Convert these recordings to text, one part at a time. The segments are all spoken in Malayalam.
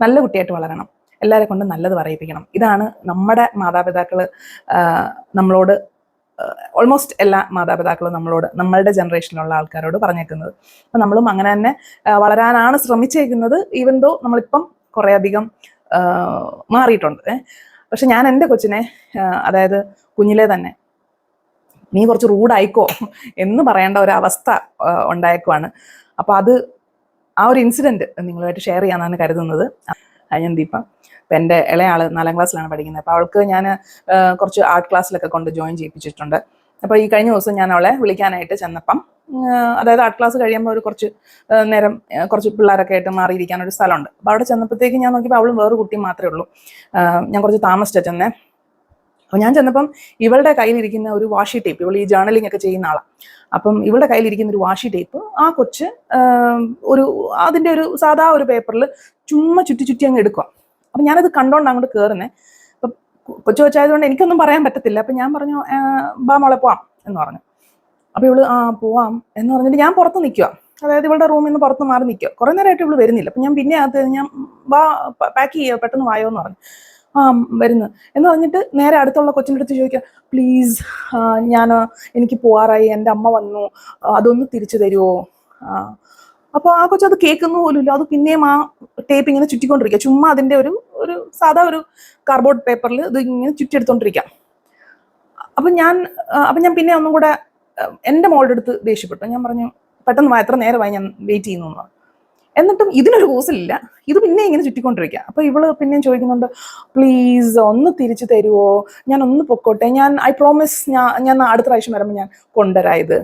നല്ല കുട്ടിയായിട്ട് വളരണം, എല്ലാവരെ കൊണ്ടും നല്ലത് പറയിപ്പിക്കണം. ഇതാണ് നമ്മുടെ മാതാപിതാക്കൾ നമ്മളോട്, ഓൾമോസ്റ്റ് എല്ലാ മാതാപിതാക്കളും നമ്മളോട്, നമ്മളുടെ ജനറേഷനിലുള്ള ആൾക്കാരോട് പറഞ്ഞേക്കുന്നത്. അപ്പം നമ്മളും അങ്ങനെ തന്നെ വളരാനാണ് ശ്രമിച്ചേക്കുന്നത്. ഈവൻ ദോ നമ്മളിപ്പം കുറേയധികം മാറിയിട്ടുണ്ട്. പക്ഷെ ഞാൻ എൻ്റെ കൊച്ചിനെ അതായത് കുഞ്ഞിലെ തന്നെ നീ കുറച്ച് റൂഡായിക്കോ എന്ന് പറയേണ്ട ഒരവസ്ഥ ഉണ്ടായേക്കുവാണ്. അപ്പോൾ അത് ആ ഒരു ഇൻസിഡൻറ്റ് നിങ്ങളുമായിട്ട് ഷെയർ ചെയ്യാനാണ് കരുതുന്നത്. ഞാൻ ദീപ. അപ്പം എൻ്റെ ഇളയാൾ 4ാം ക്ലാസ്സിലാണ് പഠിക്കുന്നത്. അപ്പോൾ അവൾക്ക് ഞാൻ കുറച്ച് ആർട്ട് ക്ലാസ്സിലൊക്കെ കൊണ്ട് ജോയിൻ ചെയ്യിപ്പിച്ചിട്ടുണ്ട്. അപ്പോൾ ഈ കഴിഞ്ഞ ദിവസം ഞാൻ അവളെ വിളിക്കാനായിട്ട് ചെന്നപ്പം, അതായത് ആർട്ട് ക്ലാസ് കഴിയുമ്പോൾ ഒരു കുറച്ച് നേരം കുറച്ച് പിള്ളേരൊക്കെ ആയിട്ട് മാറിയിരിക്കാനൊരു സ്ഥലമുണ്ട്. അപ്പോൾ അവിടെ ചെന്നപ്പോഴത്തേക്ക് ഞാൻ നോക്കിയപ്പോൾ അവളും വേറെ കുട്ടിയും മാത്രമേ ഉള്ളൂ. ഞാൻ കുറച്ച് താമസിച്ചാണ് ചെന്നേ. അപ്പോൾ ഞാൻ ചെന്നപ്പം ഇവളുടെ കയ്യിലിരിക്കുന്ന ഒരു വാഷി ടേപ്പ്, ഇവൾ ഈ ജേർണലിംഗ് ഒക്കെ ചെയ്യുന്ന ആളാണ്. അപ്പം ഇവളുടെ കയ്യിലിരിക്കുന്ന ഒരു വാഷി ടേപ്പ് ആ കൊച്ച് അതിൻ്റെ ഒരു സാധാ ഒരു പേപ്പറിൽ ചുമ്മാ ചുറ്റി അങ്ങ് എടുക്കുക. അപ്പം ഞാനത് കണ്ടോണ്ട് അങ്ങോട്ട് കയറുന്നേ. അപ്പം കൊച്ചു കൊച്ചായതുകൊണ്ട് എനിക്കൊന്നും പറയാൻ പറ്റത്തില്ല. അപ്പം ഞാൻ പറഞ്ഞു, ബാ മോളെ പോവാം എന്ന് പറഞ്ഞു. അപ്പോൾ ഇവള് പോവാം എന്ന് പറഞ്ഞിട്ട് ഞാൻ പുറത്ത് നിൽക്കുക, അതായത് ഇവളുടെ റൂമിൽ നിന്ന് പുറത്ത് മാറി നിൽക്കുക. കുറേ നേരമായിട്ട് ഇവള് വരുന്നില്ല. അപ്പം ഞാൻ പിന്നെ ഞാൻ ബാ പാക്ക് ചെയ്യുക, പെട്ടെന്ന് വായോ എന്ന് പറഞ്ഞു. വരുന്നു എന്ന് പറഞ്ഞിട്ട് നേരെ അടുത്തുള്ള കൊച്ചിൻ്റെ അടുത്ത് ചോദിക്കുക, പ്ലീസ് എനിക്ക് പോവാറായി, എൻ്റെ അമ്മ വന്നു, അതൊന്ന് തിരിച്ചു തരുമോ? അപ്പോൾ ആ കൊച്ചത് കേൾക്കുന്ന പോലുമില്ല. അത് പിന്നെയും ആ ടേപ്പ് ഇങ്ങനെ ചുറ്റിക്കൊണ്ടിരിക്കുക, ചുമ്മാ അതിൻ്റെ ഒരു സാധാ ഒരു കാർഡ്ബോർഡ് പേപ്പറിൽ ഇത് ഇങ്ങനെ ചുറ്റിയെടുത്തോണ്ടിരിക്കാം. അപ്പം ഞാൻ പിന്നെ ഒന്നും കൂടെ എൻ്റെ മോളുടെ അടുത്ത് ദേഷ്യപ്പെട്ടു. ഞാൻ പറഞ്ഞു, പെട്ടെന്ന് എത്ര നേരമായി ഞാൻ വെയിറ്റ് ചെയ്യുന്നു എന്ന്. എന്നിട്ടും ഇതിനൊരു കൂസലില്ല, ഇത് പിന്നെ ഇങ്ങനെ ചുറ്റിക്കൊണ്ടിരിക്കുക. അപ്പോൾ ഇവള് പിന്നെയും ചോദിക്കുന്നുണ്ട്, പ്ലീസ് ഒന്ന് തിരിച്ചു തരുമോ, ഞാൻ ഒന്ന് പൊക്കോട്ടെ, ഐ പ്രോമിസ്, ഞാൻ അടുത്ത പ്രാവശ്യം വരുമ്പോൾ ഞാൻ കൊണ്ടുവരായത്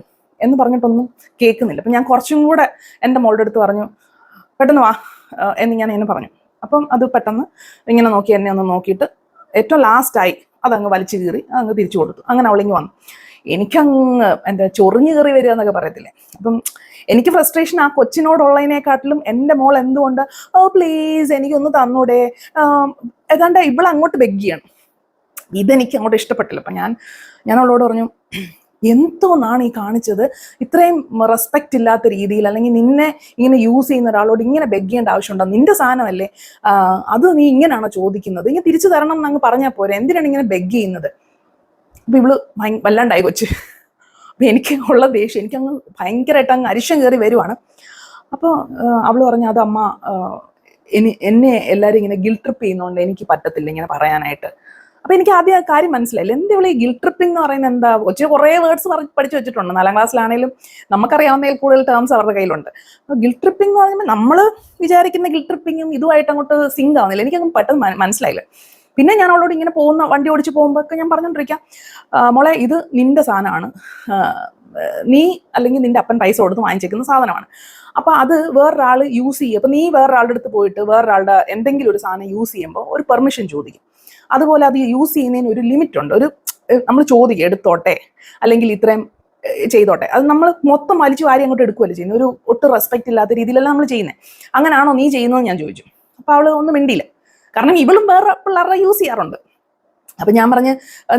എന്ന് പറഞ്ഞിട്ടൊന്നും കേൾക്കുന്നില്ല. അപ്പം ഞാൻ കുറച്ചും കൂടെ എൻ്റെ മോളുടെ അടുത്ത് പറഞ്ഞു, പെട്ടെന്ന് വാ എന്ന് ഞാൻ ഇങ്ങനെ പറഞ്ഞു. അപ്പം അത് പെട്ടെന്ന് ഇങ്ങനെ നോക്കി എന്നെ ഒന്ന് നോക്കിയിട്ട് ഏറ്റവും ലാസ്റ്റായി അതങ്ങ് വലിച്ചു കീറി അതങ്ങ് തിരിച്ചു കൊടുത്തു. അങ്ങനെ അവളിങ്ങ് വന്നു. എനിക്കങ്ങ് എന്താ ചൊറിഞ്ഞു കയറി വരിക എന്നൊക്കെ പറയത്തില്ലേ. അപ്പം എനിക്ക് ഫ്രസ്ട്രേഷൻ ആ കൊച്ചിനോടുള്ളതിനെക്കാട്ടിലും എൻ്റെ മോൾ എന്തുകൊണ്ട് പ്ലീസ് എനിക്കൊന്ന് തന്നൂടെ, ഏതാണ്ട് ഇവളങ്ങോട്ട് ബെഗ് ചെയ്യണം. ഇതെനിക്ക് അങ്ങോട്ട് ഇഷ്ടപ്പെട്ടില്ല. അപ്പം ഞാൻ അവളോട് പറഞ്ഞു, എന്തോന്നാണ് ഈ കാണിച്ചത്, ഇത്രയും റെസ്പെക്റ്റ് ഇല്ലാത്ത രീതിയിൽ, അല്ലെങ്കിൽ നിന്നെ ഇങ്ങനെ യൂസ് ചെയ്യുന്ന ഒരാളോട് ഇങ്ങനെ ബെഗ് ചെയ്യേണ്ട ആവശ്യമുണ്ടോ, നിന്റെ സാധനമല്ലേ, അത് നീ ഇങ്ങനെയാണോ ചോദിക്കുന്നത്, ഇങ്ങനെ തിരിച്ചു തരണം എന്നങ്ങ് പറഞ്ഞാൽ പോരെ, എന്തിനാണ് ഇങ്ങനെ ബെഗ് ചെയ്യുന്നത്? അപ്പം ഇവള് വല്ലാണ്ടായി കൊച്ച്. അപ്പം എനിക്ക് ഉള്ള ദേഷ്യം എനിക്കങ്ങ് ഭയങ്കരമായിട്ട് അങ്ങ് അരിശം കയറി വരുവാണ്. അപ്പോൾ അവള് പറഞ്ഞു, അത് അമ്മ എന്നെ എല്ലാവരും ഇങ്ങനെ ഗിൽട്ട് ട്രിപ്പ് ചെയ്യുന്നതുകൊണ്ട് എനിക്ക് പറ്റത്തില്ല ഇങ്ങനെ പറയാനായിട്ട്. അപ്പം എനിക്ക് ആദ്യം ആ കാര്യം മനസ്സിലായില്ല, എന്തെങ്കിലും ഈ ഗിൽട്ട് ട്രിപ്പിംഗ് എന്ന് പറയുന്നത് എന്താ? കൊച്ചു കുറേ വേർഡ്സ് പഠിച്ചു വെച്ചിട്ടുണ്ട്, 4ാം ക്ലാസ്സിലാണെങ്കിലും നമുക്കറിയാവുന്നതിൽ കൂടുതൽ ടേംസ് അവരുടെ കയ്യിലുണ്ട്. അപ്പോൾ ഗിൽട്ട് ട്രിപ്പിംഗ് എന്ന് പറയുമ്പോൾ നമ്മൾ വിചാരിക്കുന്ന ഗിൽട്ട് ട്രിപ്പിങ്ങും ഇതുമായിട്ട് അങ്ങോട്ട് സിങ്ക് ആവുന്നില്ല. എനിക്കങ്ങ് പെട്ടെന്ന് മനസ്സിലായില്ല. പിന്നെ ഞാൻ അവളോട് ഇങ്ങനെ വണ്ടി ഓടിച്ച് പോകുമ്പോഴൊക്കെ ഞാൻ പറഞ്ഞുകൊണ്ടിരിക്കാം, മോളെ ഇത് നിന്റെ സാധനമാണ്, നീ അല്ലെങ്കിൽ നിന്റെ അപ്പൻ പൈസ കൊടുത്ത് വാങ്ങിച്ചേക്കുന്ന സാധനമാണ്. അപ്പോൾ അത് വേറൊരാൾ യൂസ് ചെയ്യുക. അപ്പോൾ നീ വേറൊരാളുടെ അടുത്ത് പോയിട്ട് വേറൊരാളുടെ എന്തെങ്കിലും ഒരു സാധനം യൂസ് ചെയ്യുമ്പോൾ ഒരു പെർമിഷൻ ചോദിക്കും. അതുപോലെ അത് യൂസ് ചെയ്യുന്നതിന് ഒരു ലിമിറ്റ് ഉണ്ട്. നമ്മൾ ചോദിക്കുക, എടുത്തോട്ടെ അല്ലെങ്കിൽ ഇത്രയും ചെയ്തോട്ടെ. അത് നമ്മൾ മൊത്തം വലിച്ചു വാരി അങ്ങോട്ട് എടുക്കുകയല്ലേ ചെയ്യുന്നത്, ഒട്ടും റെസ്പെക്റ്റ് ഇല്ലാത്ത രീതിയിലല്ല നമ്മൾ ചെയ്യുന്നത്. അങ്ങനെയാണോ നീ ചെയ്യുന്നതെന്ന് ഞാൻ ചോദിച്ചു. അപ്പോൾ അവൾ ഒന്നും മിണ്ടിയില്ല, കാരണം ഇവളും വേറെ പിള്ളേരുടെ യൂസ് ചെയ്യാറുണ്ട്. അപ്പം ഞാൻ പറഞ്ഞ്,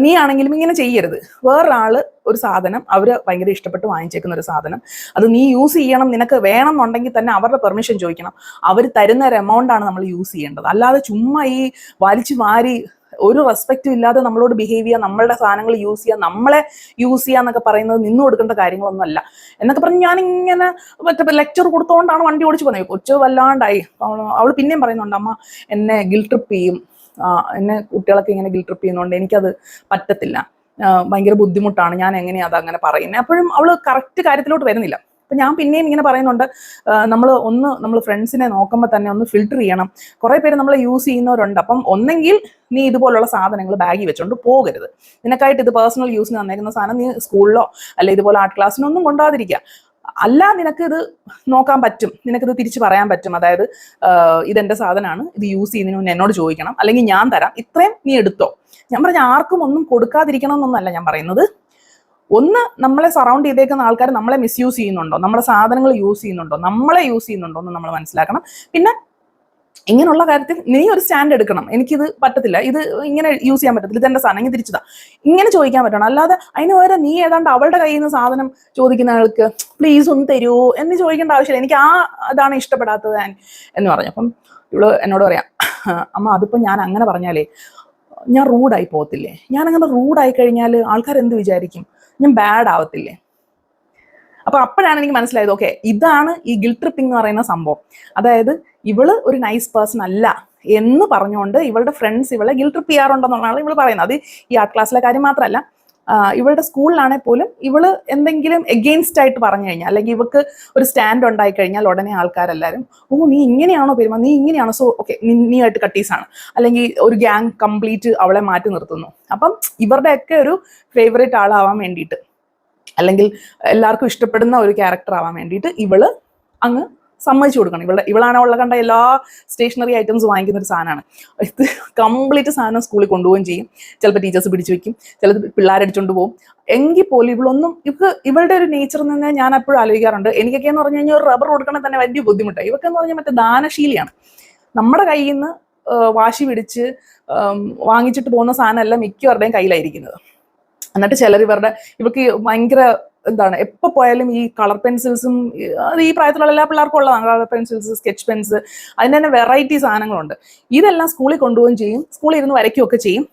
നീ ആണെങ്കിലും ഇങ്ങനെ ചെയ്യരുത്. വേറൊരാൾ ഒരു സാധനം അവർ ഭയങ്കര ഇഷ്ടപ്പെട്ട് വാങ്ങിച്ചേക്കുന്ന ഒരു സാധനം അത് നീ യൂസ് ചെയ്യണം, നിനക്ക് വേണം എന്നുണ്ടെങ്കിൽ തന്നെ അവരുടെ പെർമിഷൻ ചോദിക്കണം. അവർ തരുന്ന ഒരു എമൗണ്ടാണ് നമ്മൾ യൂസ് ചെയ്യേണ്ടത്. അല്ലാതെ ചുമ്മാ ഈ വലിച്ചു വാരി ഒരു റെസ്പെക്റ്റും ഇല്ലാതെ നമ്മളോട് ബിഹേവ് ചെയ്യുക, നമ്മളുടെ സാധനങ്ങൾ യൂസ് ചെയ്യുക, നമ്മളെ യൂസ് ചെയ്യുക എന്നൊക്കെ പറയുന്നത് നിന്നു കൊടുക്കേണ്ട കാര്യങ്ങളൊന്നും അല്ല എന്നൊക്കെ പറഞ്ഞ് ഞാനിങ്ങനെ ലെക്ചർ കൊടുത്തോണ്ടാണ് വണ്ടി ഓടിച്ച് പോകുന്നത്. കൊച്ചു വല്ലാണ്ടായി. അവൾ പിന്നെയും പറയുന്നുണ്ട്, അമ്മ എന്നെ ഗിൽട്ട് ട്രിപ്പ് ചെയ്യും, എന്നെ കുട്ടികളൊക്കെ ഇങ്ങനെ ഗിൽട്ട് ട്രിപ്പ് ചെയ്യുന്നതുകൊണ്ട് എനിക്കത് പറ്റത്തില്ല, ഭയങ്കര ബുദ്ധിമുട്ടാണ്, ഞാൻ എങ്ങനെയാണ് അതങ്ങനെ പറയുന്നത്. അപ്പോഴും അവൾ കറക്റ്റ് കാര്യത്തിലോട്ട് വരുന്നില്ല. അപ്പം ഞാൻ പിന്നെയും ഇങ്ങനെ പറയുന്നുണ്ട്, നമ്മൾ ഫ്രണ്ട്സിനെ നോക്കുമ്പോൾ തന്നെ ഒന്ന് ഫിൽട്ടർ ചെയ്യണം. കുറേ പേര് നമ്മളെ യൂസ് ചെയ്യുന്നവരുണ്ട്. അപ്പം ഒന്നെങ്കിൽ നീ ഇതുപോലുള്ള സാധനങ്ങൾ ബാഗിൽ വെച്ചോണ്ട് പോകരുത്. നിനക്കായിട്ട് ഇത് പേഴ്സണൽ യൂസിന് തന്നേക്കുന്ന സാധനം നീ സ്കൂളിലോ അല്ലെ ഇതുപോലെ ആർട്ട് ക്ലാസ്സിനൊന്നും കൊണ്ടുപോകാതിരിക്കുക. അല്ല, നിനക്കിത് നോക്കാൻ പറ്റും, നിനക്കിത് തിരിച്ച് പറയാൻ പറ്റും. അതായത് ഇതെൻ്റെ സാധനമാണ്, ഇത് യൂസ് ചെയ്യുന്നതിന് മുന്നേ എന്നോട് ചോദിക്കണം, അല്ലെങ്കിൽ ഞാൻ തരാം, ഇത്രയും നീ എടുത്തോ. ഞാൻ പറഞ്ഞ ആർക്കും ഒന്നും കൊടുക്കാതിരിക്കണം എന്നൊന്നല്ല ഞാൻ പറയുന്നത്. ഒന്ന്, നമ്മളെ സറൗണ്ട് ചെയ്തേക്കുന്ന ആൾക്കാർ നമ്മളെ മിസ്യൂസ് ചെയ്യുന്നുണ്ടോ, നമ്മളെ സാധനങ്ങൾ യൂസ് ചെയ്യുന്നുണ്ടോ, നമ്മളെ യൂസ് ചെയ്യുന്നുണ്ടോ എന്ന് നമ്മൾ മനസ്സിലാക്കണം. പിന്നെ ഇങ്ങനെയുള്ള കാര്യത്തിൽ നീ ഒരു സ്റ്റാൻഡ് എടുക്കണം, എനിക്കിത് പറ്റത്തില്ല, ഇത് ഇങ്ങനെ യൂസ് ചെയ്യാൻ പറ്റത്തില്ല, ഇതെന്റെ സാധനം ഇങ്ങനെ തിരിച്ചതാ, ഇങ്ങനെ ചോദിക്കാൻ പറ്റണം. അല്ലാതെ അതിന് പകരം നീ ഏതാണ്ട് അവളുടെ കയ്യിൽ നിന്ന് സാധനം ചോദിക്കുന്ന ആൾക്ക് പ്ലീസ് ഒന്ന് തരുമോ എന്ന് ചോദിക്കേണ്ട ആവശ്യമില്ല, എനിക്ക് അതാണ് ഇഷ്ടപ്പെടാത്തത് എന്ന് പറഞ്ഞു. അപ്പം ഇവള് എന്നോട് പറയാം, അമ്മ അതിപ്പോൾ ഞാൻ അങ്ങനെ പറഞ്ഞാലേ ഞാൻ റൂഡായി പോകത്തില്ലേ, ഞാൻ അങ്ങനെ റൂഡായി കഴിഞ്ഞാൽ ആൾക്കാർ എന്ത് വിചാരിക്കും, ഞാൻ ബാഡ് ആവത്തില്ലേ. അപ്പൊ അപ്പോഴാണ് എനിക്ക് മനസ്സിലായത്, ഓക്കെ, ഇതാണ് ഈ ഗിൽറ്റ് ട്രിപ്പിംഗ് എന്ന് പറയുന്ന സംഭവം. അതായത് ഇവള് ഒരു നൈസ് പേഴ്സൺ അല്ല എന്ന് പറഞ്ഞുകൊണ്ട് ഇവളുടെ ഫ്രണ്ട്സ് ഇവളെ ഗിൽറ്റ് ട്രിപ്പ് ചെയ്യാറുണ്ടെന്നുള്ളതാണ് ഇവള് പറയുന്നത്. അത് ഈ ആർട്ട് ക്ലാസ്സിലെ കാര്യം മാത്രമല്ല, ഇവളുടെ സ്കൂളിലാണെങ്കിൽ പോലും ഇവള് എന്തെങ്കിലും എഗെയിൻസ്റ്റ് ആയിട്ട് പറഞ്ഞു കഴിഞ്ഞാൽ, അല്ലെങ്കിൽ ഇവൾക്ക് ഒരു സ്റ്റാൻഡ് ഉണ്ടായി കഴിഞ്ഞാൽ ഉടനെ ആൾക്കാരെല്ലാവരും, നീ ഇങ്ങനെയാണോ പെരുമാ, നീ ഇങ്ങനെയാണോ, സോ ഓക്കെ നീയായിട്ട് കട്ടീസാണ്, അല്ലെങ്കിൽ ഒരു ഗ്യാങ് കംപ്ലീറ്റ് അവളെ മാറ്റി നിർത്തുന്നു. അപ്പം ഇവരുടെയൊക്കെ ഒരു ഫേവറേറ്റ് ആളാവാൻ വേണ്ടിയിട്ട്, അല്ലെങ്കിൽ എല്ലാവർക്കും ഇഷ്ടപ്പെടുന്ന ഒരു ക്യാരക്ടർ ആവാൻ വേണ്ടിയിട്ട് ഇവള് അങ്ങ് സമ്മതിച്ചു കൊടുക്കണം. ഇവളാണ് ഉള്ള കണ്ട എല്ലാ സ്റ്റേഷനറി ഐറ്റംസ് വാങ്ങിക്കുന്ന ഒരു സാധനമാണ്. ഇത് കംപ്ലീറ്റ് സാധനം സ്കൂളിൽ കൊണ്ടുപോവുകയും ചെയ്യും. ചിലപ്പോൾ ടീച്ചേഴ്സ് പിടിച്ചു വെക്കും, ചിലത് പിള്ളേരടിച്ചുകൊണ്ട് പോകും. എങ്കിൽ പോലും ഇവളുടെ ഒരു നേച്ചറിൽ നിന്ന് ഞാൻ എപ്പോഴും ആലോചിക്കാറുണ്ട്. എനിക്കൊക്കെ എന്ന് പറഞ്ഞു കഴിഞ്ഞാൽ ഒരു റബ്ബർ കൊടുക്കണേ തന്നെ വലിയ ബുദ്ധിമുട്ടാണ്. ഇവക്കെന്ന് പറഞ്ഞാൽ മറ്റേ ദാനശീലിയാണ്. നമ്മുടെ കയ്യിൽ നിന്ന് വാശി പിടിച്ച് വാങ്ങിച്ചിട്ട് പോകുന്ന സാധനമല്ല മിക്കവരുടെയും കയ്യിലായിരിക്കുന്നത്. എന്നിട്ട് ചിലർ ഇവർക്ക് ഭയങ്കര എന്താണ്, എപ്പോൾ പോയാലും ഈ കളർ പെൻസിൽസും, അത് ഈ പ്രായത്തിലുള്ള എല്ലാ പിള്ളേർക്കും ഉള്ളതാണ്. കളർ പെൻസിൽസ്, സ്കെച്ച് പെൻസ്, അതിന് തന്നെ വെറൈറ്റി സാധനങ്ങളുണ്ട്. ഇതെല്ലാം സ്കൂളിൽ കൊണ്ടുപോവുകയും ചെയ്യും, സ്കൂളിൽ ഇരുന്ന് വരയ്ക്കുകയൊക്കെ ചെയ്യും.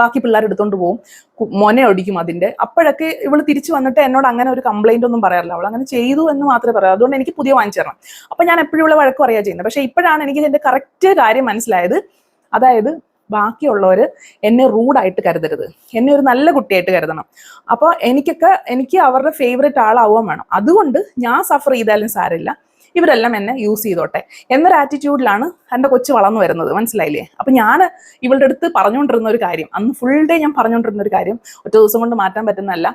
ബാക്കി പിള്ളേർ എടുത്തോണ്ട് പോകും, മൊനെ ഒടിക്കും അതിന്റെ. അപ്പോഴൊക്കെ ഇവള് തിരിച്ചു വന്നിട്ട് എന്നോട് അങ്ങനെ ഒരു കംപ്ലൈന്റ് ഒന്നും പറയാറില്ല. അവൾ അങ്ങനെ ചെയ്തു എന്ന് മാത്രമേ പറയാം. അതുകൊണ്ട് എനിക്ക് പുതിയ വാങ്ങിച്ചു തരണം. അപ്പൊ ഞാൻ എപ്പോഴും ഇവിടെ വഴക്ക് പറയാ ചെയ്യുന്നത്. പക്ഷെ ഇപ്പോഴാണ് എനിക്ക് ഇതിന്റെ കറക്റ്റ് കാര്യം മനസ്സിലായത്. അതായത് ബാക്കിയുള്ളവർ എന്നെ റൂഡായിട്ട് കരുതരുത്, എന്നെ ഒരു നല്ല കുട്ടിയായിട്ട് കരുതണം. അപ്പോൾ എനിക്ക് അവരുടെ ഫേവറേറ്റ് ആളാവാൻ വേണം. അതുകൊണ്ട് ഞാൻ സഫർ ചെയ്താലും സാരമില്ല, ഇവരെല്ലാം എന്നെ യൂസ് ചെയ്തോട്ടെ എന്നൊരു ആറ്റിറ്റ്യൂഡിലാണ് എൻ്റെ കൊച്ചു വളർന്നു വരുന്നത്. മനസ്സിലായില്ലേ? അപ്പം ഞാൻ ഇവളുടെ അടുത്ത് പറഞ്ഞുകൊണ്ടിരുന്ന ഒരു കാര്യം, അന്ന് ഫുൾ ഡേ ഞാൻ പറഞ്ഞുകൊണ്ടിരുന്ന ഒരു കാര്യം ഒറ്റ ദിവസം കൊണ്ട് മാറ്റാൻ പറ്റുന്നതല്ല.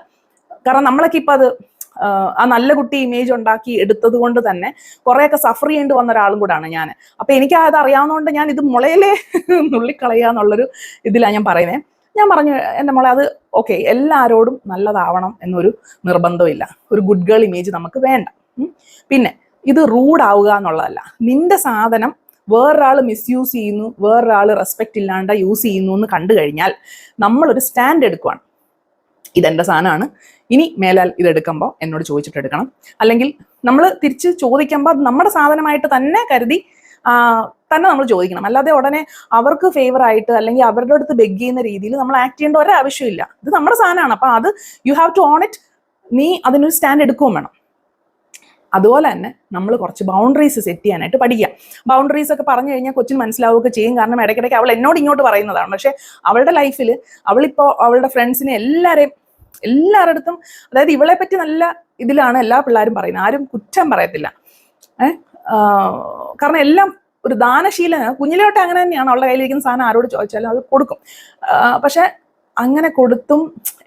കാരണം നമ്മളൊക്കെ ഇപ്പം അത് ആ നല്ല കുട്ടി ഇമേജ് ഉണ്ടാക്കി എടുത്തത് കൊണ്ട് തന്നെ കുറേയൊക്കെ സഫർ ചെയ്യേണ്ടി വന്ന ഒരാളും കൂടാണ് ഞാൻ. അപ്പൊ എനിക്ക് അത് അറിയാവുന്നതുകൊണ്ട് ഞാൻ ഇത് മുളയിലെ നുള്ളിക്കളയുക എന്നുള്ളൊരു ഇതിലാണ് ഞാൻ പറയുന്നത്. ഞാൻ പറഞ്ഞു, എൻ്റെ മോളെ, അത് ഓക്കെ, എല്ലാവരോടും നല്ലതാവണം എന്നൊരു നിർബന്ധമില്ല, ഒരു ഗുഡ് ഗേൾ ഇമേജ് നമുക്ക് വേണ്ട. പിന്നെ ഇത് റൂഡ് ആവുക എന്നുള്ളതല്ല. നിന്റെ സാധനം വേറൊരാൾ മിസ്യൂസ് ചെയ്യുന്നു, വേറൊരാൾ റെസ്പെക്റ്റ് ഇല്ലാണ്ട് യൂസ് ചെയ്യുന്നു എന്ന് കണ്ടു കഴിഞ്ഞാൽ നമ്മളൊരു സ്റ്റാൻഡ് എടുക്കുവാണ്. ഇതെൻ്റെ സാധനമാണ്, ഇനി മേലാൽ ഇതെടുക്കുമ്പോൾ എന്നോട് ചോദിച്ചിട്ട് എടുക്കണം. അല്ലെങ്കിൽ നമ്മൾ തിരിച്ച് ചോദിക്കുമ്പോൾ അത് നമ്മുടെ സാധനമായിട്ട് തന്നെ കരുതി തന്നെ നമ്മൾ ചോദിക്കണം. അല്ലാതെ ഉടനെ അവർക്ക് ഫേവർ ആയിട്ട് അല്ലെങ്കിൽ അവരുടെ അടുത്ത് ബെഗ് ചെയ്യുന്ന രീതിയിൽ നമ്മൾ ആക്ട് ചെയ്യേണ്ട ഒരാവശ്യമില്ല. ഇത് നമ്മുടെ സാധനമാണ്. അപ്പം അത് you have to own it. നീ അതിനൊരു സ്റ്റാൻഡ് എടുക്കുകയും വേണം. അതുപോലെ തന്നെ നമ്മൾ കുറച്ച് ബൗണ്ടറീസ് സെറ്റ് ചെയ്യാനായിട്ട് പഠിക്കുക. ബൗണ്ടറീസ് ഒക്കെ പറഞ്ഞു കഴിഞ്ഞാൽ കൊച്ചിന് മനസ്സിലാവുകയൊക്കെ ചെയ്യും. കാരണം ഇടയ്ക്കിടയ്ക്ക് അവൾ എന്നോട് ഇങ്ങോട്ട് പറയുന്നതാണ്. പക്ഷെ അവളുടെ ലൈഫിൽ അവളിപ്പോൾ അവളുടെ ഫ്രണ്ട്സിനെ എല്ലാവരുടെ അടുത്തും, അതായത് ഇവളെ പറ്റി നല്ല ഇതിലാണ് എല്ലാ പിള്ളേരും പറയുന്നത്. ആരും കുറ്റം പറയത്തില്ല. കാരണം എല്ലാം ഒരു ദാനശീലന. കുഞ്ഞിലോട്ട് അങ്ങനെ തന്നെയാണ്. അവളുടെ കയ്യിലിരിക്കുന്ന സാധനം ആരോട് ചോദിച്ചാലും അവൾ കൊടുക്കും. പക്ഷെ അങ്ങനെ കൊടുത്തും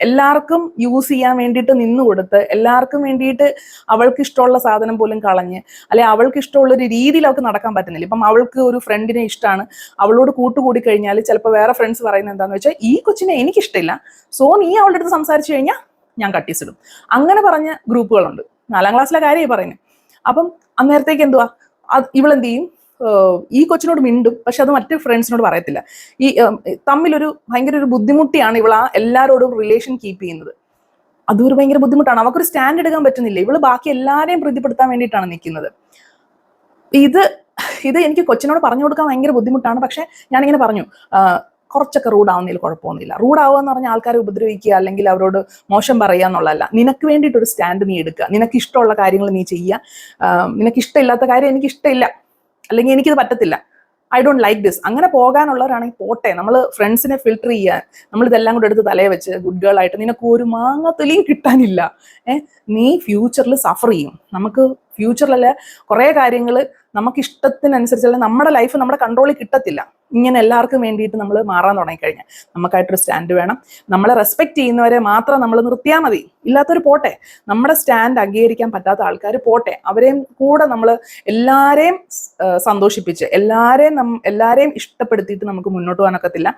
എല്ലാവർക്കും യൂസ് ചെയ്യാൻ വേണ്ടിയിട്ട് നിന്ന് കൊടുത്ത്, എല്ലാവർക്കും വേണ്ടിയിട്ട് അവൾക്ക് ഇഷ്ടമുള്ള സാധനം പോലും കളഞ്ഞ്, അല്ലെ അവൾക്ക് ഇഷ്ടമുള്ളൊരു രീതിയിൽ അവൾക്ക് നടക്കാൻ പറ്റുന്നില്ല. ഇപ്പം അവൾക്ക് ഒരു ഫ്രണ്ടിനെ ഇഷ്ടമാണ്, അവളോട് കൂട്ടുകൂടി കഴിഞ്ഞാൽ ചിലപ്പോൾ വേറെ ഫ്രണ്ട്സ് പറയുന്നത് എന്താണെന്ന് വെച്ചാൽ, ഈ കൊച്ചിനെ എനിക്കിഷ്ടമില്ല, സോ നീ അവളുടെ അടുത്ത് സംസാരിച്ചു കഴിഞ്ഞാൽ ഞാൻ കട്ടീസിടും. അങ്ങനെ പറഞ്ഞ ഗ്രൂപ്പുകളുണ്ട്. 4ാം ക്ലാസ്സിലെ കാര്യമായി പറയുന്നത്. അപ്പം അന്നേരത്തേക്ക് എന്തുവാ, ഇവളെന്ത് ചെയ്യും, ഈ കൊച്ചിനോട് മിണ്ടും, പക്ഷെ അത് മറ്റു ഫ്രണ്ട്സിനോട് പറയത്തില്ല. ഈ തമ്മിലൊരു ഭയങ്കര ഒരു ബുദ്ധിമുട്ടിയാണ് ഇവൾ എല്ലാവരോടും റിലേഷൻ കീപ്പ് ചെയ്യുന്നത്. അതൊരു ഭയങ്കര ബുദ്ധിമുട്ടാണ്. അവൾക്കൊരു സ്റ്റാൻഡ് എടുക്കാൻ പറ്റുന്നില്ല. ഇവള് ബാക്കി എല്ലാവരെയും പ്രീതിപ്പെടുത്താൻ വേണ്ടിയിട്ടാണ് നിൽക്കുന്നത്. ഇത് എനിക്ക് കൊച്ചിനോട് പറഞ്ഞു കൊടുക്കാൻ ഭയങ്കര ബുദ്ധിമുട്ടാണ്. പക്ഷെ ഞാനിങ്ങനെ പറഞ്ഞു, കുറച്ചൊക്കെ റൂഡാവുന്നതിൽ കുഴപ്പമൊന്നുമില്ല. റൂഡാവുക എന്ന് പറഞ്ഞാൽ ആൾക്കാരെ ഉപദ്രവിക്കുക അല്ലെങ്കിൽ അവരോട് മോശം പറയുക എന്നുള്ളതല്ല. നിനക്ക് വേണ്ടിയിട്ടൊരു സ്റ്റാൻഡ് നീ എടുക്കുക. നിനക്ക് ഇഷ്ടമുള്ള കാര്യങ്ങൾ നീ ചെയ്യുക. നിനക്ക് ഇഷ്ടമില്ലാത്ത കാര്യം എനിക്ക് ഇഷ്ടമില്ല, അല്ലെങ്കിൽ എനിക്കിത് പറ്റത്തില്ല, ഐ ഡോണ്ട് ലൈക്ക് ദിസ്, അങ്ങനെ പോകാനുള്ളവരാണെങ്കിൽ പോട്ടെ. നമ്മൾ ഫ്രണ്ട്സിനെ ഫിൽട്ടർ ചെയ്യാൻ നമ്മളിതെല്ലാം കൂടെ എടുത്ത് തലയെ വെച്ച് ഗുഡ് ഗേൾ ആയിട്ട് നിനക്ക് ഒരു മാങ്ങത്തൊലിയും കിട്ടാനില്ല. നീ ഫ്യൂച്ചറിൽ സഫർ ചെയ്യും. നമുക്ക് ഫ്യൂച്ചറിലെ കുറേ കാര്യങ്ങൾ നമുക്ക് ഇഷ്ടത്തിനനുസരിച്ചല്ല, നമ്മുടെ ലൈഫ് നമ്മുടെ കൺട്രോളിൽ കിട്ടത്തില്ല. ഇങ്ങനെ എല്ലാവർക്കും വേണ്ടിയിട്ട് നമ്മൾ മാറാൻ തുടങ്ങിക്കഴിഞ്ഞാൽ നമുക്കായിട്ടൊരു സ്റ്റാൻഡ് വേണം. നമ്മളെ റെസ്പെക്ട് ചെയ്യുന്നവരെ മാത്രം നമ്മൾ നിർത്തിയാൽ മതി. ഇല്ലാത്തൊരു പോട്ടെ. നമ്മുടെ സ്റ്റാൻഡ് അംഗീകരിക്കാൻ പറ്റാത്ത ആൾക്കാർ പോട്ടെ. അവരെയും കൂടെ നമ്മൾ എല്ലാവരെയും സന്തോഷിപ്പിച്ച് എല്ലാവരെയും ഇഷ്ടപ്പെടുത്തിയിട്ട് നമുക്ക് മുന്നോട്ട് പോകാനൊക്കത്തില്ല.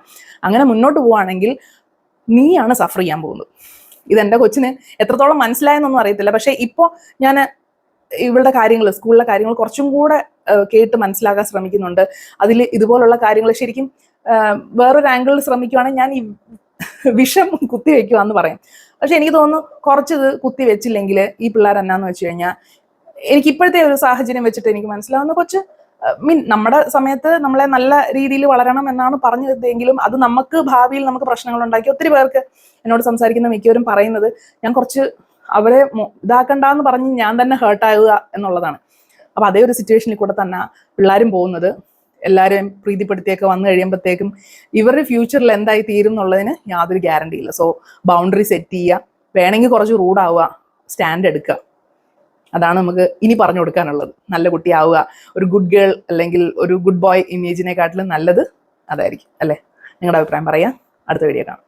അങ്ങനെ മുന്നോട്ട് പോവുകയാണെങ്കിൽ നീയാണ് സഫർ ചെയ്യാൻ പോകുന്നത്. ഇതെൻ്റെ കൊച്ചിന് എത്രത്തോളം മനസ്സിലായെന്നൊന്നും അറിയത്തില്ല. പക്ഷെ ഇപ്പോൾ ഞാൻ ഇവളുടെ കാര്യങ്ങൾ, സ്കൂളിലെ കാര്യങ്ങൾ കുറച്ചും കൂടെ കേട്ട് മനസ്സിലാക്കാൻ ശ്രമിക്കുന്നുണ്ട്. അതിൽ ഇതുപോലുള്ള കാര്യങ്ങൾ ശരിക്കും വേറൊരു ആംഗിളിൽ ശ്രമിക്കുവാണെങ്കിൽ ഞാൻ ഈ വിഷം കുത്തി വെക്കുവാന്ന് പറയാം. പക്ഷെ എനിക്ക് തോന്നുന്നു കുറച്ചിത് കുത്തി വെച്ചില്ലെങ്കിൽ ഈ പിള്ളേർ എന്നാന്ന് വെച്ച് കഴിഞ്ഞാൽ, എനിക്ക് ഇപ്പോഴത്തെ ഒരു സാഹചര്യം വെച്ചിട്ട് എനിക്ക് മനസ്സിലാവുന്ന കൊച്ച് നമ്മുടെ സമയത്ത് നമ്മളെ നല്ല രീതിയിൽ വളരണം എന്നാണ് പറഞ്ഞതെങ്കിലും അത് നമുക്ക് ഭാവിയിൽ നമുക്ക് പ്രശ്നങ്ങൾ ഉണ്ടാക്കി. ഒത്തിരി പേർക്ക് എന്നോട് സംസാരിക്കുന്ന മിക്കവരും പറയുന്നത് ഞാൻ കുറച്ച് അവരെ ഇതാക്കണ്ടെന്ന് പറഞ്ഞ് ഞാൻ തന്നെ ഹേർട്ടാവുക എന്നുള്ളതാണ്. അപ്പൊ അതേ ഒരു സിറ്റുവേഷനിൽ കൂടെ തന്നെ പിള്ളേരും പോകുന്നത്. എല്ലാവരെയും പ്രീതിപ്പെടുത്തിയൊക്കെ വന്നു കഴിയുമ്പോഴത്തേക്കും ഇവരുടെ ഫ്യൂച്ചറിൽ എന്തായി തീരും എന്നുള്ളതിന് യാതൊരു ഗ്യാരണ്ടി ഇല്ല. സോ ബൗണ്ടറി സെറ്റ് ചെയ്യുക, വേണമെങ്കിൽ കുറച്ച് റൂഡാവുക, സ്റ്റാൻഡ് എടുക്കുക. അതാണ് നമുക്ക് ഇനി പറഞ്ഞു കൊടുക്കാനുള്ളത്. നല്ല കുട്ടിയാവുക, ഒരു ഗുഡ് ഗേൾ അല്ലെങ്കിൽ ഒരു ഗുഡ് ബോയ് ഇമേജിനെക്കാട്ടിലും നല്ലത് അതായിരിക്കും അല്ലേ? നിങ്ങളുടെ അഭിപ്രായം പറയാം. അടുത്ത വീഡിയോ കാണാം.